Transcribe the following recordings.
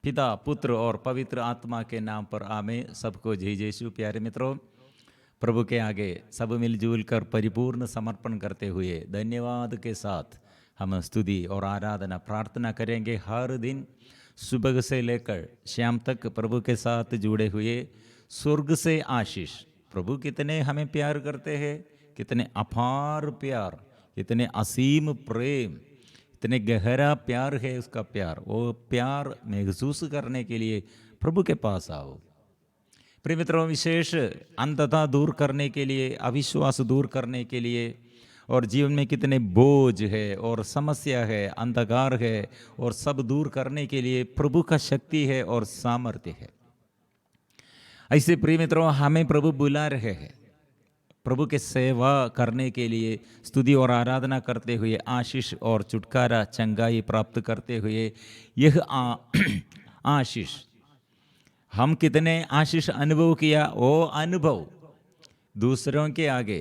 पिता, पुत्र और पवित्र आत्मा के नाम पर आमेन। सबको जय यीशु। प्यारे मित्रों, प्रभु के आगे सब मिलजुल कर परिपूर्ण समर्पण करते हुए धन्यवाद के साथ हम स्तुति और आराधना प्रार्थना करेंगे। हर दिन सुबह से लेकर शाम तक प्रभु के साथ जुड़े हुए स्वर्ग से आशीष। प्रभु कितने हमें प्यार करते हैं, कितने अपार प्यार, कितने असीम प्रेम, इतने गहरा प्यार है उसका प्यार। वो प्यार महसूस करने के लिए प्रभु के पास आओ। प्रिय मित्रों, विशेष अंधता दूर करने के लिए, अविश्वास दूर करने के लिए, और जीवन में कितने बोझ है और समस्या है, अंधकार है, और सब दूर करने के लिए प्रभु का शक्ति है और सामर्थ्य है। ऐसे प्रिय मित्रों, हमें प्रभु बुला रहे हैं प्रभु के सेवा करने के लिए, स्तुति और आराधना करते हुए, आशीष और छुटकारा चंगाई प्राप्त करते हुए। यह आशीष हम कितने आशीष अनुभव किया, वो अनुभव दूसरों के आगे।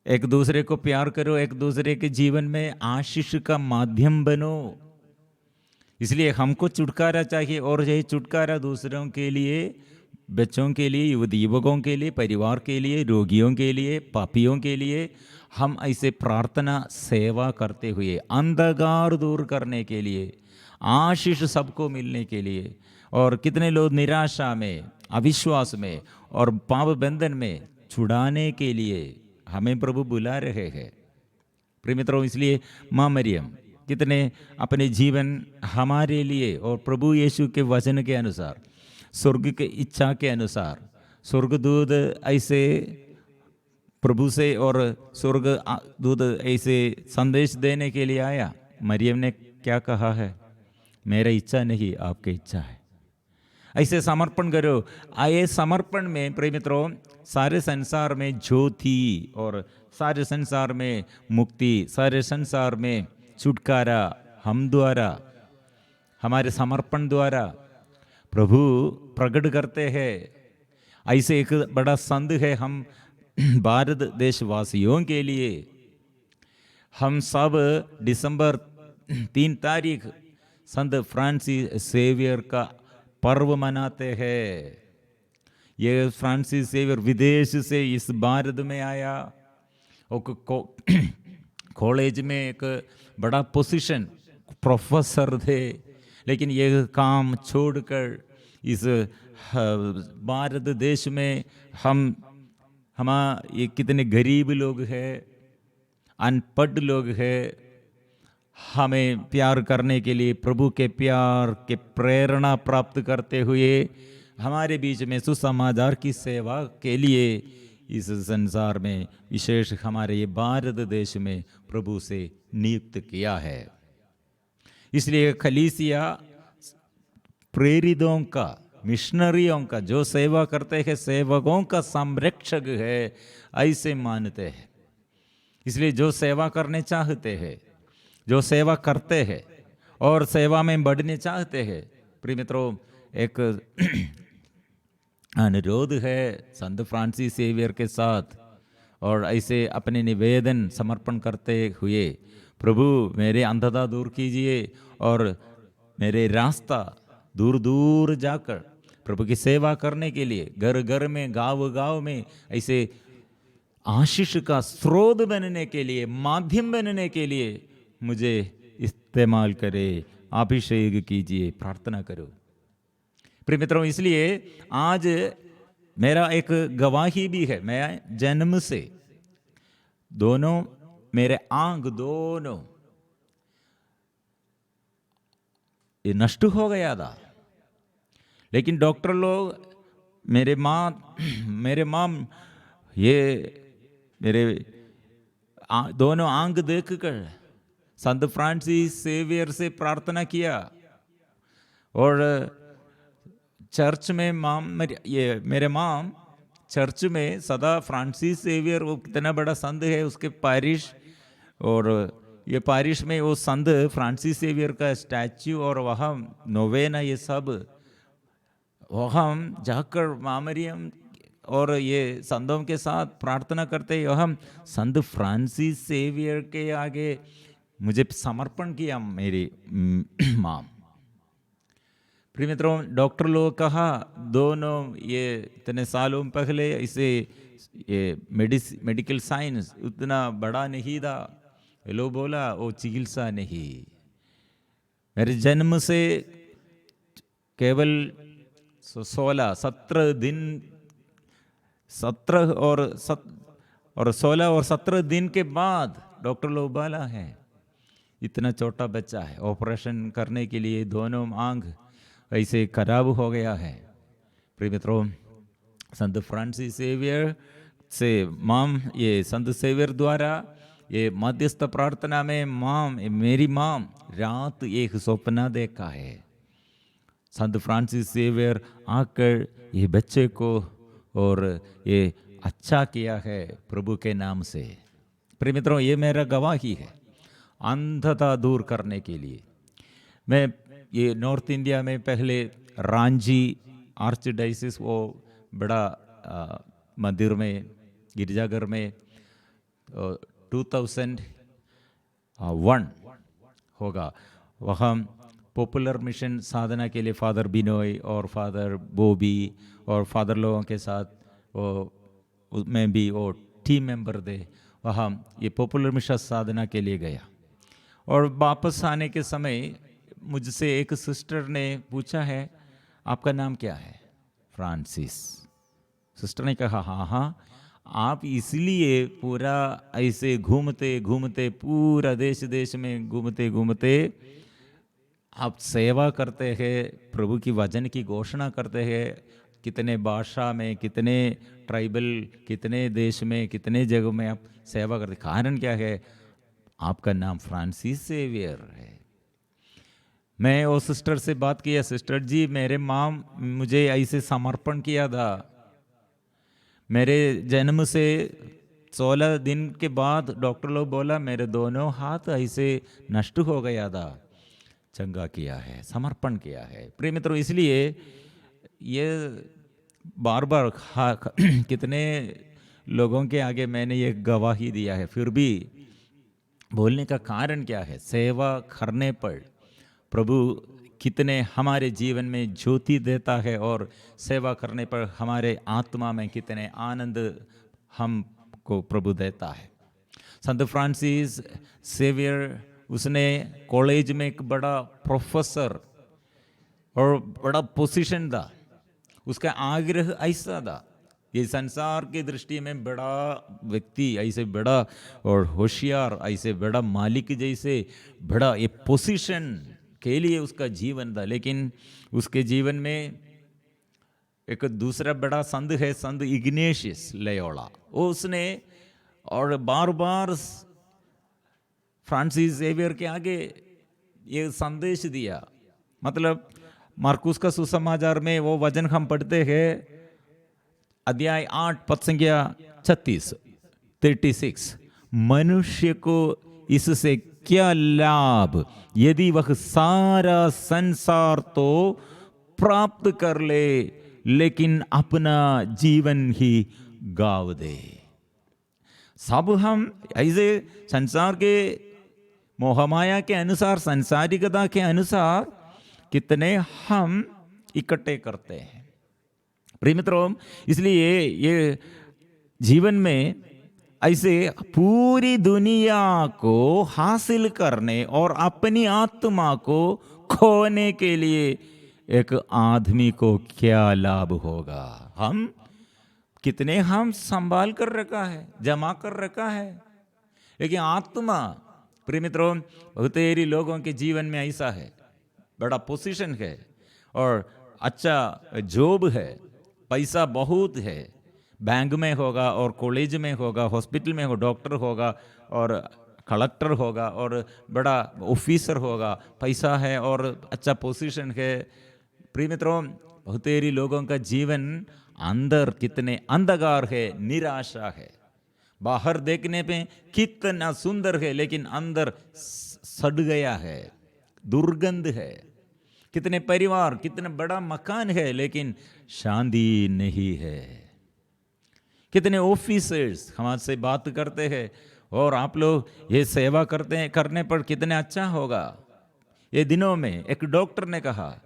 एक दूसरे को प्यार करो, एक दूसरे के जीवन में आशीष का माध्यम बनो। इसलिए हमको छुटकारा चाहिए, और यही छुटकारा दूसरों के लिए, बच्चों के लिए, युवकों के लिए, परिवार के लिए, रोगियों के लिए, पापियों के लिए हम ऐसे प्रार्थना सेवा करते हुए अंधकार दूर करने के लिए, आशीष सबको मिलने के लिए। और कितने लोग निराशा में, अविश्वास में और पाप बंधन में छुड़ाने के लिए हमें प्रभु बुला रहे हैं। प्रिय मित्रों, इसलिए माँ मरियम कितने अपने जीवन हमारे लिए और प्रभु यीशु के वचन के अनुसार, स्वर्ग के इच्छा के अनुसार, स्वर्गदूत ऐसे प्रभु से और स्वर्गदूत ऐसे संदेश देने के लिए आया। मरियम ने क्या कहा है? मेरा इच्छा नहीं, आपकी इच्छा है। ऐसे समर्पण करो। आए समर्पण में प्रिय मित्रों, सारे संसार में ज्योति और सारे संसार में मुक्ति, सारे संसार में छुटकारा हम द्वारा, हमारे समर्पण द्वारा प्रभु प्रकट करते हैं। ऐसे एक बड़ा संद है हम भारत देशवासियों के लिए। हम सब दिसंबर 3 तारीख संत फ्रांसिस सेवियर का पर्व मनाते हैं। ये फ्रांसिस सेवियर विदेश से इस भारत में आया। कॉलेज में एक बड़ा पोजीशन, प्रोफेसर थे, लेकिन ये काम छोड़कर इस भारत देश में ये कितने गरीब लोग हैं, अनपढ़ लोग हैं, हमें प्यार करने के लिए प्रभु के प्यार के प्रेरणा प्राप्त करते हुए हमारे बीच में सुसमाचार की सेवा के लिए इस संसार में, विशेष हमारे ये भारत देश में प्रभु से नियुक्त किया है। इसलिए कलीसिया प्रेरितों का, मिशनरियों का, जो सेवा करते हैं, सेवकों का संरक्षक है, ऐसे मानते हैं। इसलिए जो सेवा करने चाहते हैं, जो सेवा करते हैं और सेवा में बढ़ने चाहते हैं, प्रिय मित्रों, एक अनुरोध है संत फ्रांसिस सेवियर के साथ, और ऐसे अपने निवेदन समर्पण करते हुए, प्रभु मेरे अंधता दूर कीजिए और मेरे रास्ता दूर दूर जाकर प्रभु की सेवा करने के लिए, घर घर में, गांव गांव में ऐसे आशीष का स्रोत बनने के लिए, माध्यम बनने के लिए मुझे इस्तेमाल करे, अभिषेक कीजिए। प्रार्थना करो प्रिय मित्रों। इसलिए आज मेरा एक गवाही भी है। मैं जन्म से दोनों, मेरे आंख दोनों ये नष्ट हो गया था, लेकिन डॉक्टर लोग, मेरे माँ ये मेरे दोनों आंख देखकर संत फ्रांसिस सेवियर से प्रार्थना किया, और चर्च में मेरे माँ चर्च में सदा फ्रांसिस सेवियर, वो कितना बड़ा संत है, उसके पारिश, और ये पारिश में वो संत फ्रांसिस सेवियर का स्टैच्यू और वहाँ नोवेना, ये सब वहाँ जाकर माँ मरियम और ये संतों के साथ प्रार्थना करते हैं। हम संत फ्रांसिस सेवियर के आगे मुझे समर्पण किया मेरी माँ। प्रिय मित्रों, डॉक्टर लोग कहा दोनों ये इतने सालों पहले इसे ये मेडिकल साइंस उतना बड़ा नहीं था। ये लोग बोला वो चिकित्सा नहीं, मेरे जन्म से केवल 17 दिन 16 और 17 दिन के बाद डॉक्टर लोग बोला है इतना छोटा बच्चा है, ऑपरेशन करने के लिए दोनों आंख ऐसे खराब हो गया है। प्रिय मित्रों, संत फ्रांसिस सेवियर से ये संत सेवियर द्वारा ये मध्यस्थ प्रार्थना में मेरी माम रात एक सपना देखा है। संत फ्रांसिस सेवियर आकर ये बच्चे को और ये अच्छा किया है प्रभु के नाम से। प्रिय मित्रों, ये मेरा गवाही है अंधता दूर करने के लिए। मैं ये नॉर्थ इंडिया में पहले रांची आर्चडाइसिस वो बड़ा मंदिर में गिरजाघर में 2001 होगा, वहाँ पॉपुलर मिशन साधना के लिए फादर बिनोय और फादर बॉबी और फादर लोगों के साथ वो मैं भी वो टीम मेंबर थे। वहाँ ये पॉपुलर मिशन साधना के लिए गया और वापस आने के समय मुझसे एक सिस्टर ने पूछा है आपका नाम क्या है? फ्रांसिस। सिस्टर ने कहा हाँ, आप इसलिए पूरा ऐसे घूमते घूमते पूरा देश में घूमते घूमते आप सेवा करते हैं, प्रभु की वचन की घोषणा करते हैं, कितने भाषा में, कितने ट्राइबल, कितने देश में, कितने जगह में आप सेवा करते। कारण क्या है? आपका नाम फ्रांसिस सेवियर है। मैं वो सिस्टर से बात किया, सिस्टर जी मेरे माँ मुझे ऐसे समर्पण किया था, मेरे जन्म से 16 दिन के बाद डॉक्टर लोग बोला मेरे दोनों हाथ ऐसे नष्ट हो गया था, चंगा किया है, समर्पण किया है। प्रिय मित्रों, इसलिए ये बार बार कितने लोगों के आगे मैंने ये गवाही दिया है, फिर भी बोलने का कारण क्या है? सेवा करने पर प्रभु कितने हमारे जीवन में ज्योति देता है और सेवा करने पर हमारे आत्मा में कितने आनंद हमको प्रभु देता है। संत फ्रांसिस सेवियर, उसने कॉलेज में एक बड़ा प्रोफेसर और बड़ा पोजीशन था, उसका आग्रह ऐसा था ये संसार की दृष्टि में बड़ा व्यक्ति, ऐसे बड़ा और होशियार, ऐसे बड़ा मालिक जैसे बड़ा ये पोजीशन के लिए उसका जीवन था। लेकिन उसके जीवन में एक दूसरा बड़ा संत है, संत इग्नेशियस लयोला, वो उसने और बार बार फ्रांसिस जेवियर के आगे ये संदेश दिया। मतलब मार्कुस का सुसमाचार में वो वचन हम पढ़ते हैं, अध्याय 8 पद संख्या 36, मनुष्य को इससे क्या लाभ यदि वह सारा संसार तो प्राप्त कर ले लेकिन अपना जीवन ही गाव दे। सब हम ऐसे संसार के मोहमाया के अनुसार, संसारिकता के अनुसार कितने हम इकट्ठे करते हैं। प्रिय मित्रों, इसलिए ये जीवन में ऐसे पूरी दुनिया को हासिल करने और अपनी आत्मा को खोने के लिए एक आदमी को क्या लाभ होगा? हम कितने हम संभाल कर रखा है, जमा कर रखा है, लेकिन आत्मा, प्रिय मित्रों, बहुतेरी लोगों के जीवन में ऐसा है, बड़ा पोजीशन है और अच्छा जॉब है, पैसा बहुत है, बैंक में होगा और कॉलेज में होगा, हॉस्पिटल में हो, डॉक्टर होगा और कलेक्टर होगा और बड़ा ऑफिसर होगा, पैसा है और अच्छा पोजीशन है। प्रिय मित्रों, बहुतेरी लोगों का जीवन अंदर कितने अंधकार है, निराशा है। बाहर देखने पे कितना सुंदर है लेकिन अंदर सड़ गया है, दुर्गंध है। कितने परिवार, कितना बड़ा मकान है लेकिन शांति नहीं है। कितने ऑफिसर्स हमारे बात करते हैं और आप लोग ये सेवा करते हैं, करने पर कितने अच्छा होगा। ये दिनों में एक डॉक्टर ने कहा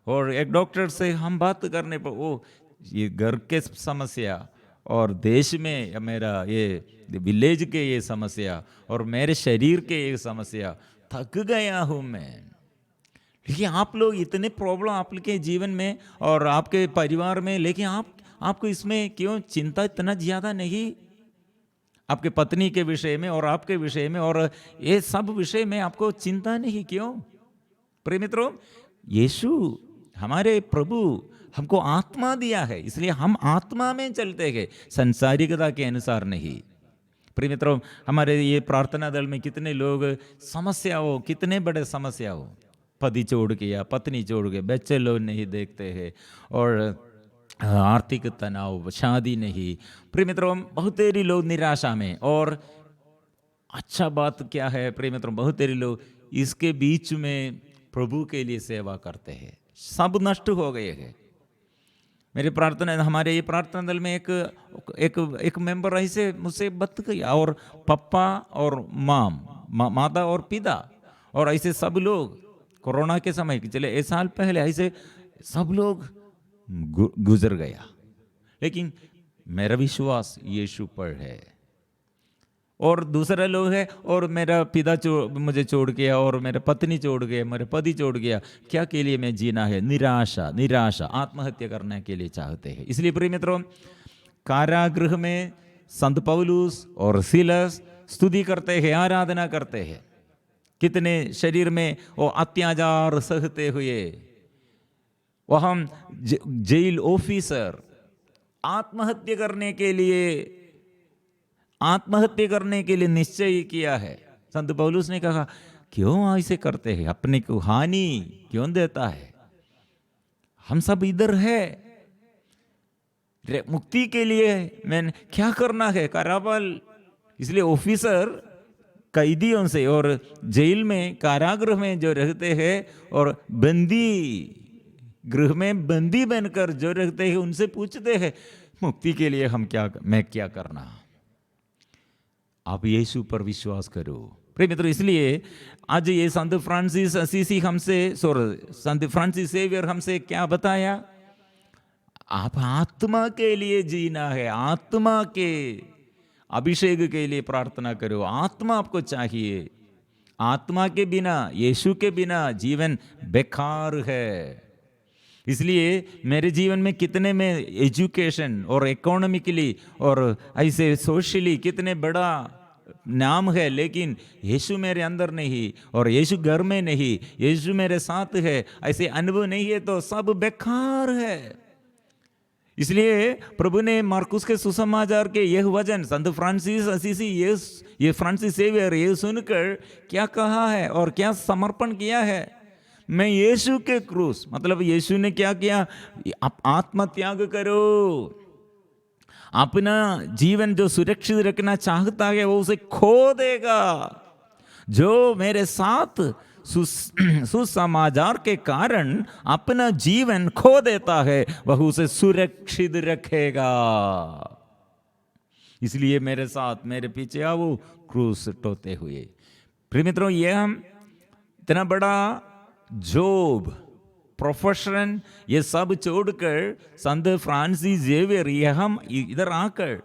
और एक डॉक्टर से हम बात करने पर वो ये घर के समस्या और देश में या मेरा ये विलेज के ये समस्या और मेरे शरीर के ये समस्या, थक गया हूँ मैं। लेकिन आप लोग इतने प्रॉब्लम आपके जीवन में और आपके परिवार में, लेकिन आपको इसमें क्यों चिंता इतना ज़्यादा नहीं? आपके पत्नी के विषय में और आपके विषय में और ये सब विषय में आपको चिंता नहीं क्यों? प्रिय मित्रों, यीशु हमारे प्रभु हमको आत्मा दिया है, इसलिए हम आत्मा में चलते हैं, संसारिकता के अनुसार नहीं। प्रिय मित्रों, हमारे ये प्रार्थना दल में कितने लोग समस्या हो, कितने बड़े समस्या हो, पति छोड़ गया, पत्नी छोड़ गए, बच्चे लोग नहीं देखते हैं और आर्थिक तनाव, शादी नहीं। प्रिय मित्रों, बहुत तेरी लोग निराशा में। और अच्छा बात क्या है प्रिय मित्रों, बहुत तेरी लोग इसके बीच में प्रभु के लिए सेवा करते हैं। सब नष्ट हो गए हैं। मेरी प्रार्थना, हमारे ये प्रार्थना दल में एक मेंबर ऐसे मुझसे बत गया, और पप्पा और माता और पिता और ऐसे सब लोग कोरोना के समय, चले 1 साल पहले ऐसे सब लोग गुजर गया। लेकिन मेरा विश्वास यीशु पर है। और दूसरा लोग है, और मेरा पिता मुझे छोड़ गया, और मेरा पत्नी छोड़ गया, मेरे पति छोड़ गया, क्या के लिए मैं जीना है? निराशा, आत्महत्या करने के लिए चाहते हैं। इसलिए प्रिय मित्रों, कारागृह में संत पौलुस और सीलस स्तुति करते हैं, आराधना करते हैं। कितने शरीर में वो अत्याचार सहते हुए, वह जेल ऑफिसर आत्महत्या करने के लिए निश्चय किया है। संत पौलुस ने कहा, क्यों ऐसे करते हैं? अपने को हानि क्यों देता है? हम सब इधर है, मुक्ति के लिए मैंने क्या करना है? कारावाल। इसलिए ऑफिसर कैदियों से और जेल में, कारागृह में जो रहते हैं और बंदी गृह में बंदी बनकर जो रहते हैं, उनसे पूछते हैं, मुक्ति के लिए मैं क्या करना? आप यीशु पर विश्वास करो। प्रिय मित्रों, इसलिए आज ये संत फ्रांसिस असीसी संत फ्रांसिस सेवियर हमसे क्या बताया? आप आत्मा के लिए जीना है, आत्मा के अभिषेक के लिए प्रार्थना करो। आत्मा आपको चाहिए। आत्मा के बिना, यीशु के बिना जीवन बेकार है। इसलिए मेरे जीवन में कितने में एजुकेशन और इकोनॉमिकली और ऐसे सोशली कितने बड़ा नाम है, लेकिन यीशु मेरे अंदर नहीं, और यीशु घर में नहीं, यीशु मेरे साथ है, ऐसे अनुभव नहीं है, तो सब बेकार है। इसलिए प्रभु ने मार्कुस के सुसमाचार के यह वचन संत फ्रांसिस असीसी ये फ्रांसिस सेवियर ये सुनकर क्या कहा है और क्या समर्पण किया है? मैं यीशु के क्रूस, मतलब यीशु ने क्या किया? आप आत्म त्याग करो। अपना जीवन जो सुरक्षित रखना चाहता है वो उसे खो देगा। जो मेरे साथ सुसमाचार के कारण अपना जीवन खो देता है, वह उसे सुरक्षित रखेगा। इसलिए मेरे साथ, मेरे पीछे आओ क्रूस टोते हुए। प्रिय मित्रों, ये हम इतना बड़ा जॉब, प्रोफेशन, ये सब छोड़कर संत फ्रांसिस जेवियर, ये हम इधर आकर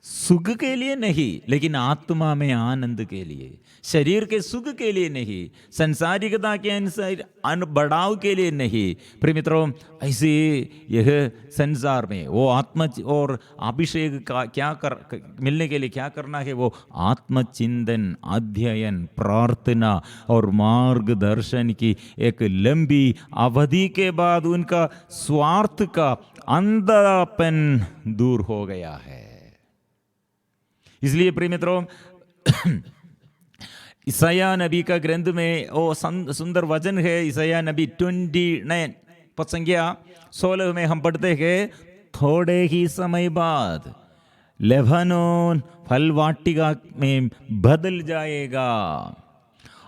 सुख के लिए नहीं, लेकिन आत्मा में आनंद के लिए, शरीर के सुख के लिए नहीं, संसारिकता के अनुसार बढ़ाव के लिए नहीं। प्रिय मित्रों, ऐसे यह संसार में वो आत्म और अभिषेक का मिलने के लिए क्या करना है? वो आत्मचिंतन, अध्ययन, प्रार्थना और मार्गदर्शन की एक लंबी अवधि के बाद उनका स्वार्थ का अंधापन दूर हो गया है। इसलिए प्रिय मित्रों, ईसाया नबी का ग्रंथ में वो सुंदर वचन है। ईसाया नबी 29 पद संख्या 16 में हम पढ़ते हैं, थोड़े ही समय बाद लेबनोन फलवाटिका में बदल जाएगा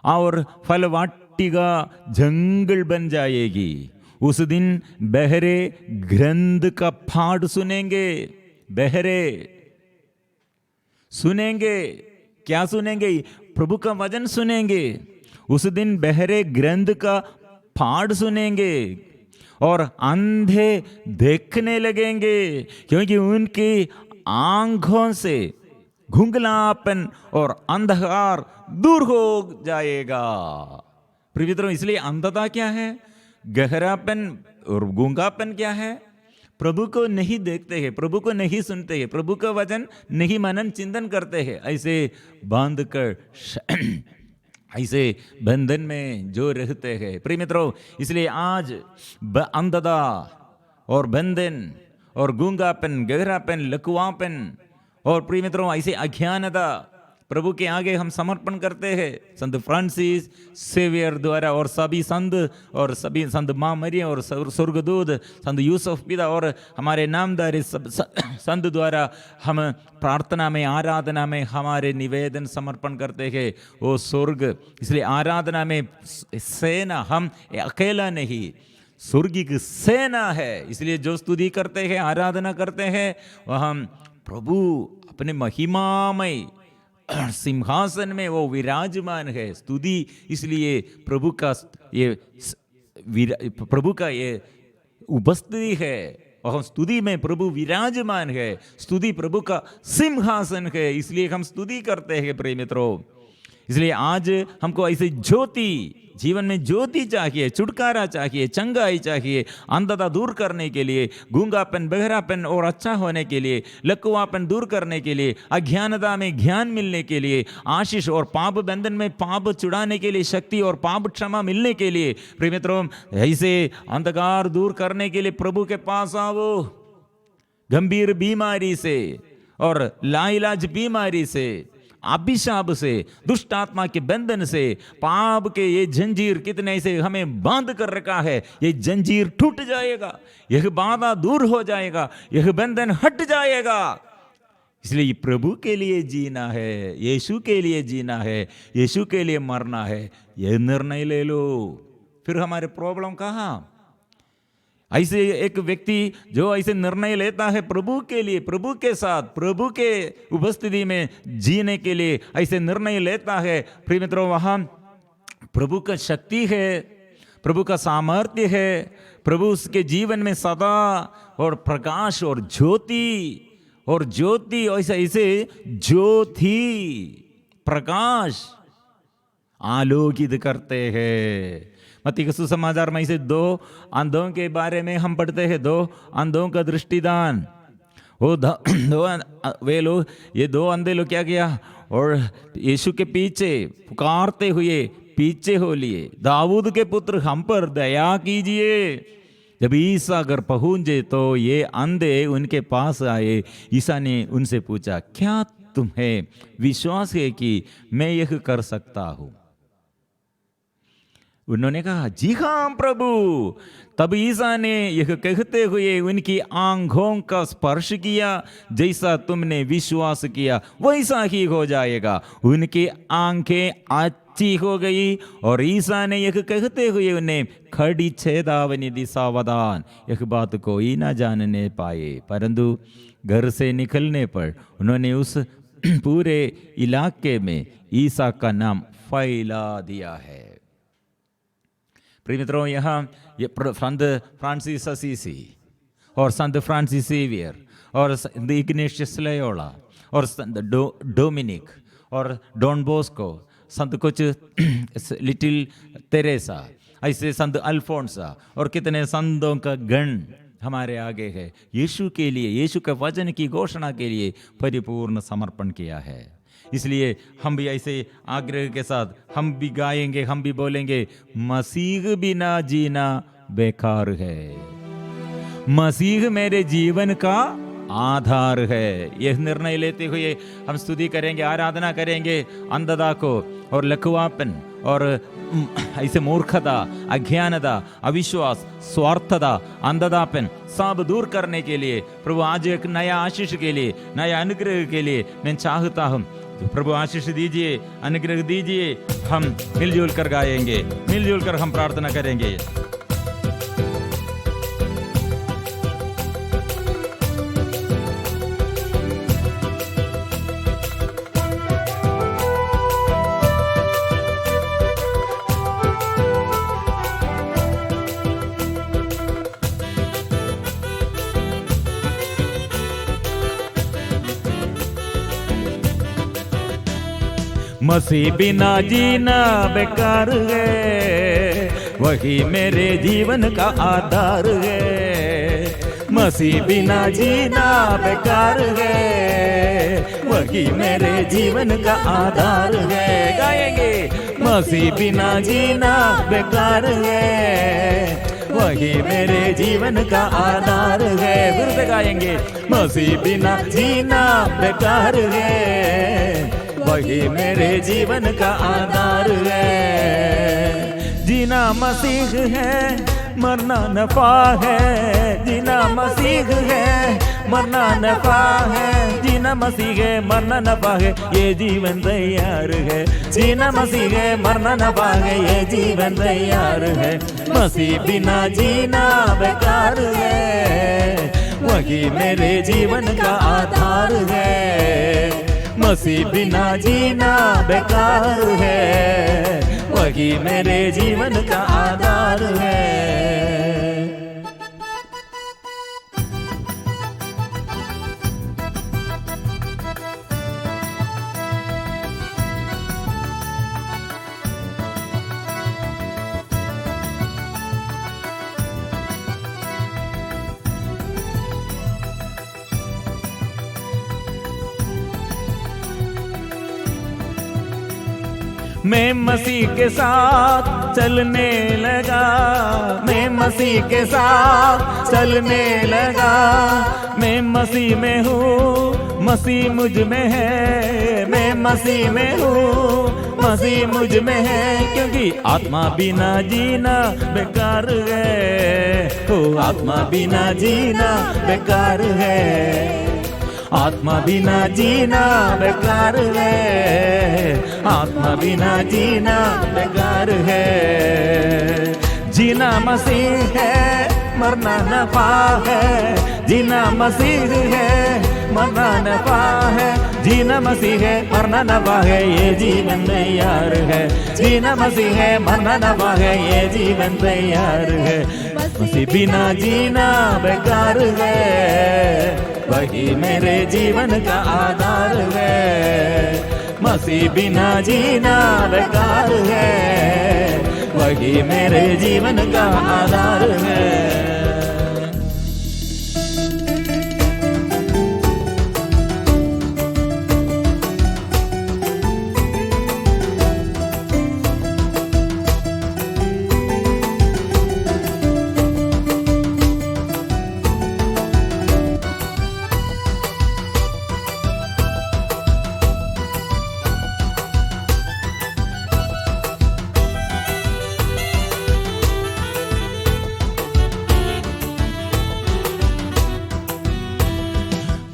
और फलवाटिका जंगल बन जाएगी। उस दिन बहरे ग्रंथ का पाठ सुनेंगे। बहरे सुनेंगे, क्या सुनेंगे? प्रभु का वचन सुनेंगे। उस दिन बहरे ग्रंथ का पाठ सुनेंगे और अंधे देखने लगेंगे, क्योंकि उनकी आंखों से घुंघलापन और अंधकार दूर हो जाएगा। प्रिय मित्रों, इसलिए अंधता क्या है, गहरापन और गूंगापन क्या है? प्रभु को नहीं देखते हैं, प्रभु को नहीं सुनते हैं, प्रभु का वचन नहीं मनन चिंतन करते हैं, ऐसे बांध कर ऐसे बंधन में जो रहते हैं। प्रिय मित्रों, इसलिए आज अंधता और बंधन और गूंगापन, गहरापन, लकुवापन और प्रिय मित्रों ऐसे अज्ञानता प्रभु के आगे हम समर्पण करते हैं। संत फ्रांसिस सेवियर द्वारा और सभी संत माँ मरियम और स्वर्गदूत संत यूसुफ पिता और हमारे नामधारी संत द्वारा हम प्रार्थना में, आराधना में हमारे निवेदन समर्पण करते हैं। वो स्वर्ग, इसलिए आराधना में सेना, हम अकेला नहीं, स्वर्गिक सेना है। इसलिए जो स्तुति करते हैं, आराधना करते हैं, वह हम प्रभु अपने महिमामय सिंहासन में वो विराजमान है। स्तुति इसलिए प्रभु का ये उपस्थिति है, और स्तुति में प्रभु विराजमान है। स्तुति प्रभु का सिंहासन है, इसलिए हम स्तुति करते हैं। प्रिय मित्रों, इसलिए आज हमको ऐसे ज्योति, जीवन में ज्योति चाहिए, छुटकारा चाहिए, चंगाई चाहिए, अंधता दूर करने के लिए, गूंगापन, बहरापन और अच्छा होने के लिए, लकुवापन दूर करने के लिए, अज्ञानता में ज्ञान मिलने के लिए, आशीष और पाप बंधन में पाप छुड़ाने के लिए शक्ति और पाप क्षमा मिलने के लिए। प्रिय मित्रों, ऐसे अंधकार दूर करने के लिए प्रभु के पास आओ। गंभीर बीमारी से और लाइलाज बीमारी से, अभिशाप से, दुष्ट आत्मा के बंधन से, पाप के ये जंजीर कितने से हमें बांध कर रखा है, ये जंजीर टूट जाएगा, यह बाधा दूर हो जाएगा, यह बंधन हट जाएगा। इसलिए प्रभु के लिए जीना है, यीशु के लिए जीना है, यीशु के लिए मरना है, यह निर्णय ले लो। फिर हमारे प्रॉब्लम कहाँ? ऐसे एक व्यक्ति जो ऐसे निर्णय लेता है प्रभु के लिए, प्रभु के साथ, प्रभु के उपस्थिति में जीने के लिए ऐसे निर्णय लेता है, प्रिय मित्रों, वहाँ प्रभु का शक्ति है, प्रभु का सामर्थ्य है, प्रभु उसके जीवन में सदा और प्रकाश और ज्योति ऐसे ज्योति प्रकाश आलोकित करते हैं। मत्ती के सुसमाचार में इसे 2 अंधों के बारे में हम पढ़ते हैं, 2 अंधों का दृष्टिदान। वे लोग, ये 2 अंधे लोग क्या किया, और यीशु के पीछे पुकारते हुए पीछे हो लिए, दाऊद के पुत्र हम पर दया कीजिए। जब ईसा घर पहुंचे तो ये अंधे उनके पास आए। ईसा ने उनसे पूछा, क्या तुम्हें विश्वास है कि मैं यह कर सकता हूँ? उन्होंने कहा, जी हाँ प्रभु। तब ईसा ने यह कहते हुए उनकी आंखों का स्पर्श किया, जैसा तुमने विश्वास किया वैसा ही हो जाएगा। उनकी आंखें अच्छी हो गई और ईसा ने यह कहते हुए उन्हें खड़ी चेतावनी दी, सावधान, यह बात कोई ना जानने पाए। परंतु घर से निकलने पर उन्होंने उस पूरे इलाके में ईसा का नाम फैला दिया है। प्रिय मित्रों, यहाँ संत फ्रांसिस असीसी और संत फ्रांसिस सेवियर और संत इग्नेशियस लोयोला और संत डोमिनिक और डॉन बोस्को, संत कुछ लिटिल तेरेसा, ऐसे संत अल्फोंसा और कितने संतों का गण हमारे आगे है। यीशु के लिए, यीशु के वचन की घोषणा के लिए परिपूर्ण समर्पण किया है। इसलिए हम भी ऐसे आग्रह के साथ हम भी गाएंगे, हम भी बोलेंगे, मसीह बिना जीना बेकार है, मसीह मेरे जीवन का आधार है। यह निर्णय लेते हुए हम स्तुति करेंगे, आराधना करेंगे। अंधता को और लकुवापन और ऐसे मूर्खता, अज्ञानता, अविश्वास, स्वार्थता, अंधतापन सब दूर करने के लिए प्रभु आज एक नया आशीष के लिए, नया अनुग्रह के लिए मैं चाहता हूँ। प्रभु आशीष दीजिए, अनुग्रह दीजिए। हम मिलजुल कर गाएंगे, मिलजुल कर हम प्रार्थना करेंगे। मसीह बिना जीना बेकार है, वही मेरे जीवन का आधार है। मसीह बिना जीना बेकार है, वही मेरे जीवन का आधार है। गाएंगे, मसीह बिना जीना बेकार है, वही मेरे जीवन का आधार है। फिर से गाएंगे, मसीह बिना जीना बेकार है, वही मेरे जीवन का आधार है। जीना मसीह है, मरना नफा है। जीना मसीह है, मरना नफा है। जीना मसीह है, मरना नफा है, ये जीवन तैयार है। जीना मसीह है, मरना नफा है, ये जीवन तैयार है। मसीह बिना जीना बेकार है, वही मेरे जीवन का आधार है। मसीह बिना जीना बेकार है, वही मेरे जीवन का आधार है। मैं मसीह के साथ चलने लगा, मैं मसीह के साथ चलने लगा। मैं मसीह में हूँ, मसीह मुझ में है। मैं मसीह में हूँ, मसीह मुझ में है। क्योंकि आत्मा बिना जीना बेकार है। ओ आत्मा बिना जीना बेकार है, आत्मा बिना जीना बेकार है, आत्मा बिना जीना बेकार है। जीना मसीह है, मरना नफा है। जीना मसीह है, मरना नफा है। जीना मसीह है, मरना नफा है, ये जीवन तैयार है। जीना मसीह है, मरना नफा है, ये जीवन तैयार है। मसीह बिना जीना बेकार है, वही मेरे जीवन का आधार है। मसीह बिना जीना बेकार है, वही मेरे जीवन का आधार है।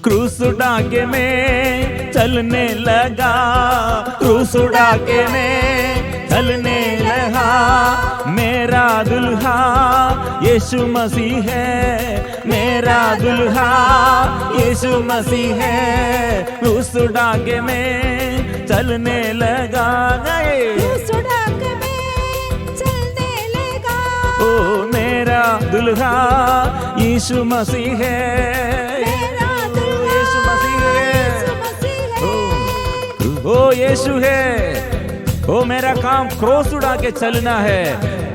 क्रूस उड़ा के मैं चलने लगा, क्रूस उड़ा के मैं चलने लगा। मेरा दुल्हा यीशु मसीह है, मेरा दुल्हा यीशु मसीह है। क्रूस उड़ा के मैं चलने लगा, क्रूस उड़ा के मैं चलने लगा। ओ मेरा दुल्हा यीशु मसीह है, ओ यीशु है। ओ मेरा काम क्रूस उड़ा के चलना है,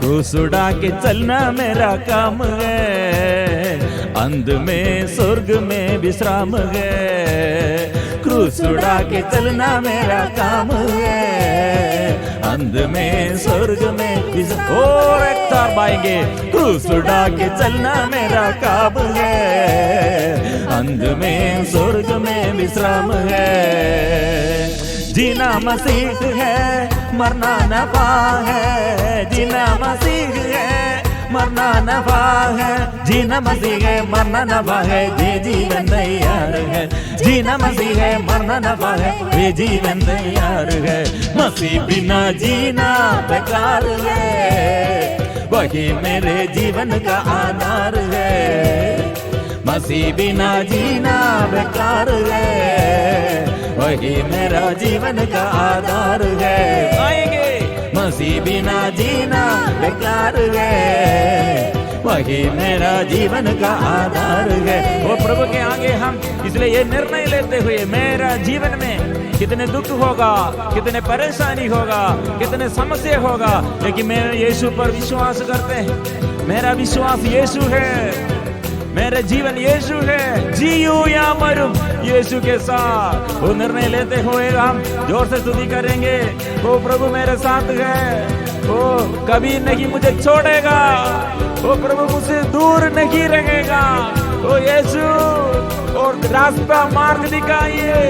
क्रूस उड़ा के चलना मेरा काम है। अंत में स्वर्ग में विश्राम है, क्रूस उड़ा के चलना मेरा काम है। अंत में स्वर्ग में विश्राम। और एक तार बाएंगे, क्रूस उड़ा के चलना मेरा काम है। अंत में स्वर्ग में विश्राम है। जीना मसीह है, मरना नफा है। जीना मसीह है, मरना नफा है। जीना मसीह है, मरना नफा है, ये जीवन तैयार है। जीना मसीह है, मरना नफा है, ये जीवन तैयार है। मसीह बिना जीना बेकार है, वही मेरे जीवन का आधार है। मसीह बिना जीना बेकार है, वही मेरा जीवन का आधार है। आएंगे, मसीह बिना जीना बेकार है, वही मेरा जीवन का आधार है। वो प्रभु के आगे हम इसलिए ये निर्णय लेते हुए, मेरा जीवन में कितने दुख होगा, कितने परेशानी होगा, कितने समस्या होगा, लेकिन मैं यीशु पर विश्वास करते हैं। मेरा विश्वास यीशु है, मेरा जीवन यीशु है, जीऊं या मरूं यीशु के साथ। वो निर्णय लेते हुए हम जोर से स्तुति करेंगे। वो प्रभु मेरे साथ है, वो कभी नहीं मुझे छोड़ेगा, वो प्रभु मुझसे दूर नहीं रहेगा। ओ यीशु, और रास्ता मार्ग दिखाइए,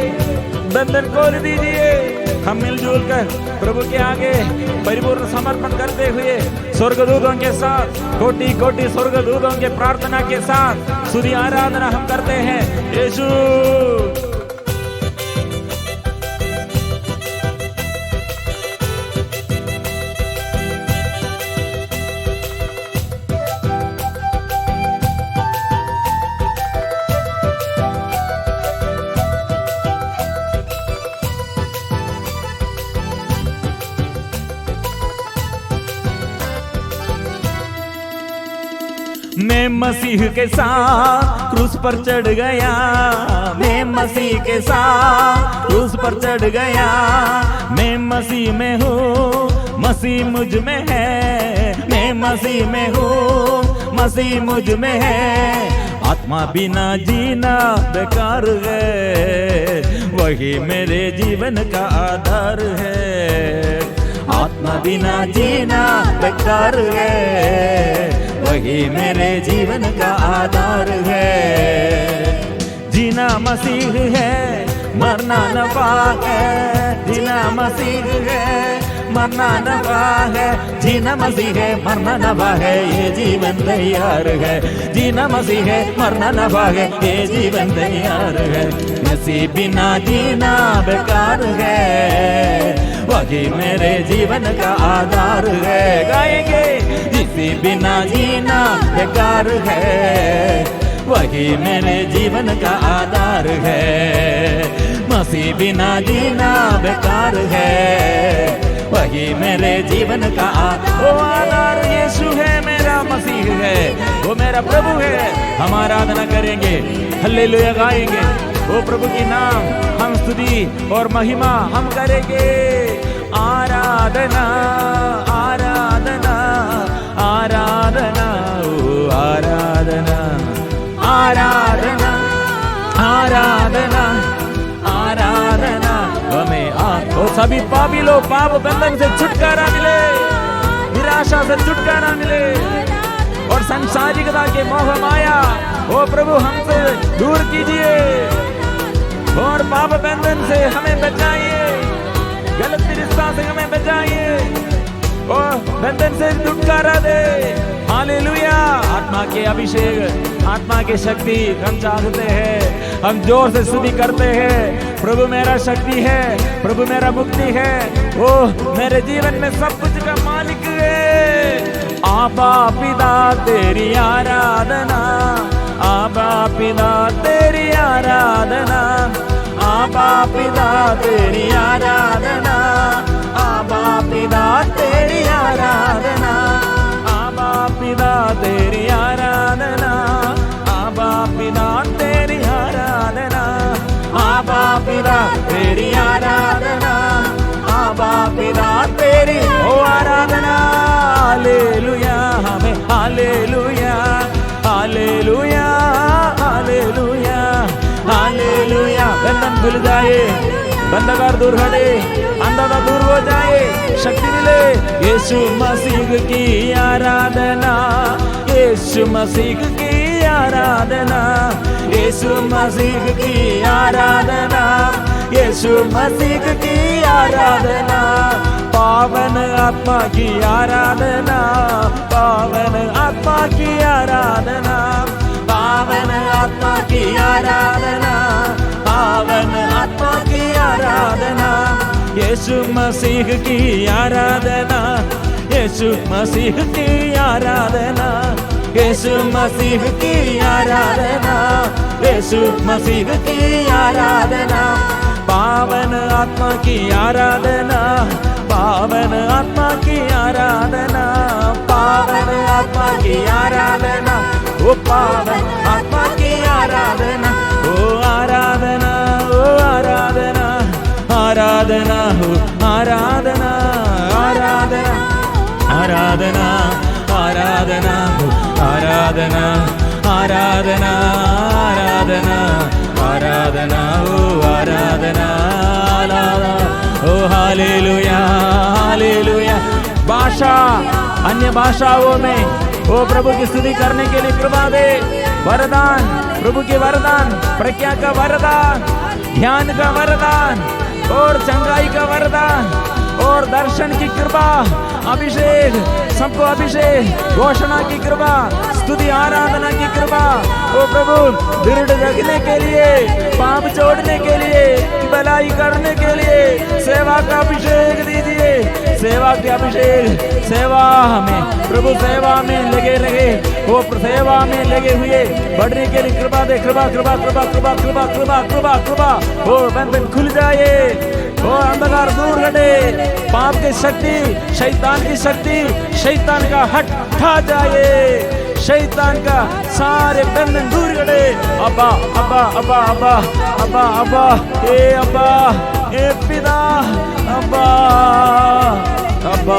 बंधन खोल दीजिए। हम मिलजुल कर प्रभु के आगे परिपूर्ण समर्पण करते हुए स्वर्गदूतों के साथ, कोटि कोटि स्वर्गदूतों के प्रार्थना के साथ स्तुति आराधना हम करते हैं। यीशु मैं मसीह के साथ क्रूस पर चढ़ गया, मैं मसीह के साथ क्रूस पर चढ़ गया। मैं मसीह में हूँ, मसीह मुझ में है, मैं मसीह में हूँ, मसीह मुझ में है। आत्मा बिना जीना बेकार है, वही मेरे जीवन का आधार है। आत्मा बिना जीना बेकार है, वही मेरे जीवन का आधार है। जीना मसीह है, मरना नफा है, जीना मसीह है, मरना नफा है। जीना मसीह है, मरना नफा है, ये जीवन तैयार है। जीना मसीह है, मरना नफा है, ये जीवन तैयार है। मसीह बिना जीना बेकार है, वही मेरे जीवन का आधार है। गाएंगे, इसी बिना जीना बेकार है, वही मेरे जीवन का आधार है। मसीह बिना जीना बेकार है, वही मेरे जीवन का आधार। यीशु है, मेरा मसीह है, वो मेरा प्रभु है। हम आराधना करेंगे, हल्लेलुया गाएंगे। वो प्रभु की नाम हम स्तुति और महिमा हम करेंगे। आराधना आराधना आराधना ओ आराधना आराधना आराधना आराधना। हमें ओ सभी पापी लोग पाप बंधन से छुटकारा मिले, निराशा से छुटकारा मिले, और संसारिकता के मोह माया ओ प्रभु हमसे दूर कीजिए, और पाप बंधन से हमें बचाइए, गलत रिश्ता से हमें बचाइए, और बंधन से छुटकारा दे। हालेलुया। आत्मा के अभिषेक, आत्मा की शक्ति हम चाहते हैं। हम जोर से स्तुति करते हैं। प्रभु मेरा शक्ति है, प्रभु मेरा मुक्ति है, वो मेरे जीवन में सब कुछ का मालिक है। आबा पिता तेरी आराधना, आबा पिता तेरी आराधना, आबा पिता तेरी आराधना, आबा पिता तेरी आराधना, आबा पिता तेरी आराधना, आबा पिता तेरी आराधना, आबा पिता तेरी आराधना, आबा पिता तेरी ओ आराधना। हालेलुया, हमें हालेलुया हालेलुया हालेलुया हालेलुया। बंधन खुल जाए, बंधकार दूर हटे, अंधता दूर हो जाए, शक्ति मिले। यीशु मसीह की आराधना, यीशु मसीह की आराधना, यीशु मसीह की आराधना, यीशु मसीह की आराधना। पावन आत्मा की आराधना, पावन आत्मा की आराधना, पावन आत्मा की आराधना, पावन आत्मा की आराधना। यीशु मसीह की आराधना, यीशु मसीह की आराधना, यीशु मसीह की आराधना, यीशु मसीह की आराधना। पावन आत्मा की आराधना, पावन आत्मा की आराधना, पावन आत्मा की आराधना। पावन आत्मा की आराधना, ओ आराधना, ओ आराधना, आराधना हो आराधना, आराधना, आराधना, आराधना हो आराधना, आराधना, आराधना, आराधना हो आराधना, ओ हालेलुया, हालेलुया। भाषा, अन्य भाषाओं में ओ प्रभु की स्तुति करने के लिए कृपा दे। वरदान, प्रभु के वरदान, प्रज्ञा का वरदान, ज्ञान का वरदान और चंगाई का वरदान और दर्शन की कृपा, अभिषेक, सबको अभिषेक, घोषणा की कृपा, स्तुति आराधना की कृपा। ओ प्रभु दृढ़ रखने के लिए, पाप छोड़ने के लिए, भलाई करने के लिए सेवा का अभिषेक दीजिए, सेवा के अभिषेक, सेवा में प्रभु सेवा में लगे रहे, वो सेवा में लगे हुए बढ़ने के लिए कृपा दे। कृपा कृपा कृपा कृपा कृपा कृपा कृपा कृपा, वो बंधन खुल जाए, वो अंधकार दूर हटे, पाप की शक्ति, शैतान की शक्ति, शैतान का हटा जाए, शैतान का सारे बंधन दूर हटे। अब्बा अब्बा अब्बा अब्बा अब्बा अब्बा, ए पिता, अब्बा अब्बा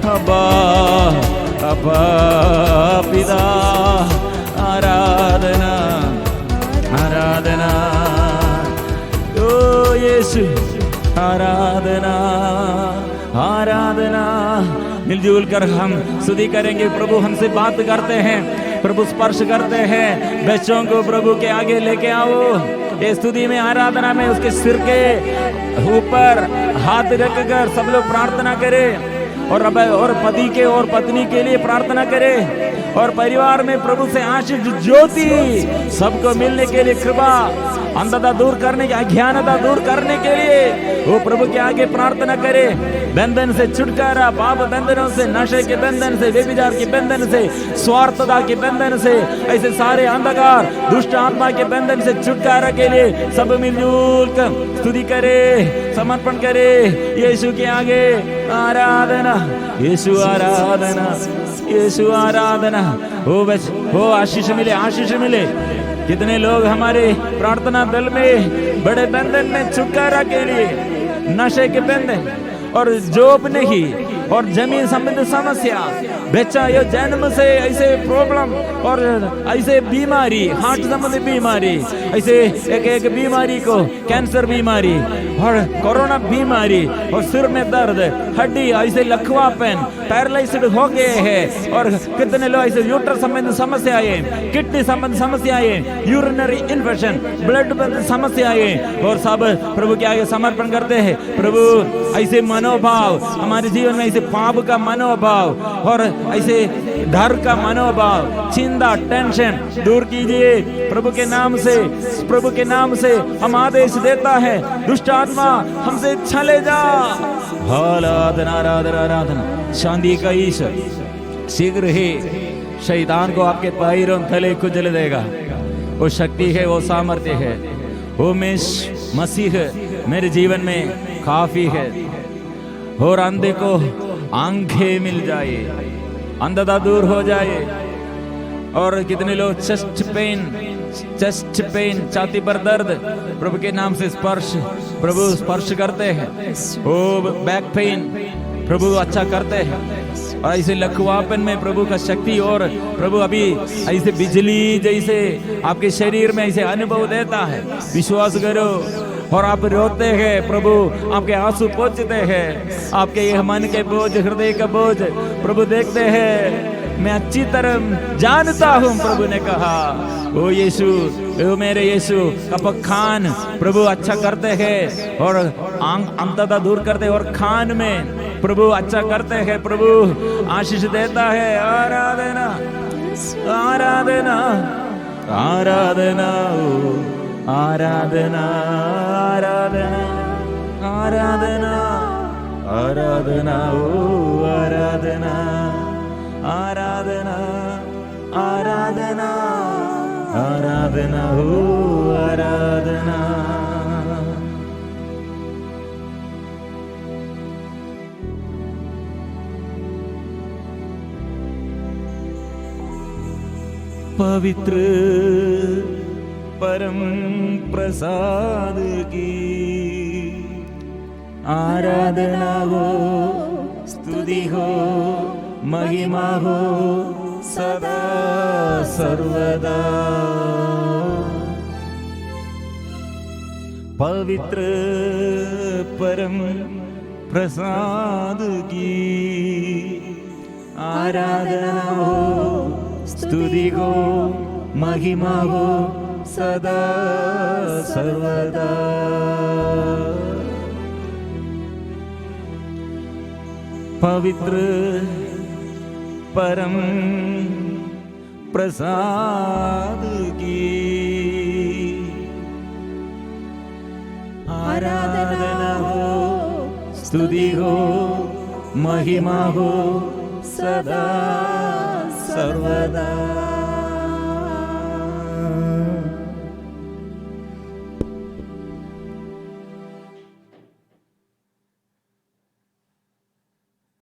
अब्बा अब्बा पिता, आराधना, आराधना, ओ यीशु, आराधना, आराधना। मिलजुल कर हम स्तुति करेंगे। प्रभु हमसे बात करते हैं, प्रभु स्पर्श करते हैं बच्चों को प्रभु के आगे लेके आओ। ये स्तुति में, आराधना में उसके सिर के ऊपर हाथ रखकर सब लोग प्रार्थना करें और पति के और पत्नी के लिए प्रार्थना करें और परिवार में प्रभु से आशीष ज्योति सबको मिलने के लिए कृपा, अंधता दूर करने की, अज्ञानता दूर करने के लिए वो प्रभु के आगे प्रार्थना करे। बंधन से छुटकारा, पाप बंधनों से, नशे के बंधन से, व्यभिचार के बंधन से, स्वार्थता के बंधन से, ऐसे सारे अंधकार दुष्ट आत्मा के बंधन से छुटकारा के लिए सब मिलजुल कर स्तुति करे, समर्पण करे यीशु के आगे। आराधना, यीशु आराधना, यीशु आराधना। हो आशीष मिले, आशीष मिले। कितने लोग हमारे प्रार्थना दल में बड़े बंधन में छुटकारा के लिए, नशे के बंधन और जॉब नहीं और जमीन संबंधी समस्या, बच्चा ये जन्म से ऐसे प्रॉब्लम और ऐसे बीमारी, हार्ट संबंधी बीमारी, ऐसे एक बीमारी को, कैंसर बीमारी और कोरोना बीमारी और सिर में दर्द, हड्डी ऐसे लकवापन, पैरालाइज्ड हो गए हैं और कितने लोग ऐसे यूट्रस संबंधी समस्याएं, किडनी संबंधी समस्याएं, यूरिनरी इन्फेक्शन, ब्लड संबंधी समस्याएं और सब प्रभु के आगे समर्पण करते हैं। प्रभु ऐसे मनोभाव हमारे जीवन में, ऐसे पाप का मनोभाव और ऐसे डर का मनोभाव, चिंता, टेंशन दूर कीजिए प्रभु के नाम से। प्रभु के नाम से हम आदेश देता है, दुष्ट आत्मा हमसे चले जा। आराधना, आराधना, आराधना। शांति का ईश्वर शीघ्र ही शैतान को आपके पैरों तले कुचल देगा। वो शक्ति है, वो सामर्थ्य है, वो मसीह मेरे जीवन में काफी है। और अंधे को आंखें मिल जाए, अंधता दूर हो जाए। और कितने लोग चेस्ट पेन, छाती पर दर्द, प्रभु के नाम से स्पर्श, प्रभु स्पर्श करते हैं। ओ बैक पेन, प्रभु अच्छा करते हैं। और ऐसे लकवापन में प्रभु का शक्ति और प्रभु अभी ऐसे बिजली जैसे आपके शरीर में ऐसे अनुभव देता है। विश्वास करो। और आप रोते हैं, प्रभु आपके आंसू पोंछते हैं, आपके ये मन के बोझ, हृदय का बोझ प्रभु देखते हैं। मैं अच्छी तरह जानता हूँ, प्रभु ने कहा। ओ यीशु, ओ मेरे यीशु का खान प्रभु अच्छा करते हैं और अंतता दूर करते हैं और खान में प्रभु अच्छा करते हैं। प्रभु आशीष देता है। आराधना, आराधना, आराधना, आराधना, आराधना, आराधना, आराधना, ओ आराधना, आराधना, आराधना, आराधना, ओ आराधना। पवित्र परम प्रसाद की आराधना हो, स्तुति हो, महिमा हो सदा सर्वदा। पवित्र परम प्रसाद की आराधना हो, स्तुति हो, महिमा हो सदा सर्वदा। पवित्र परम प्रसाद की आराधना हो, स्तुति हो, महिमा हो सदा सर्वदा।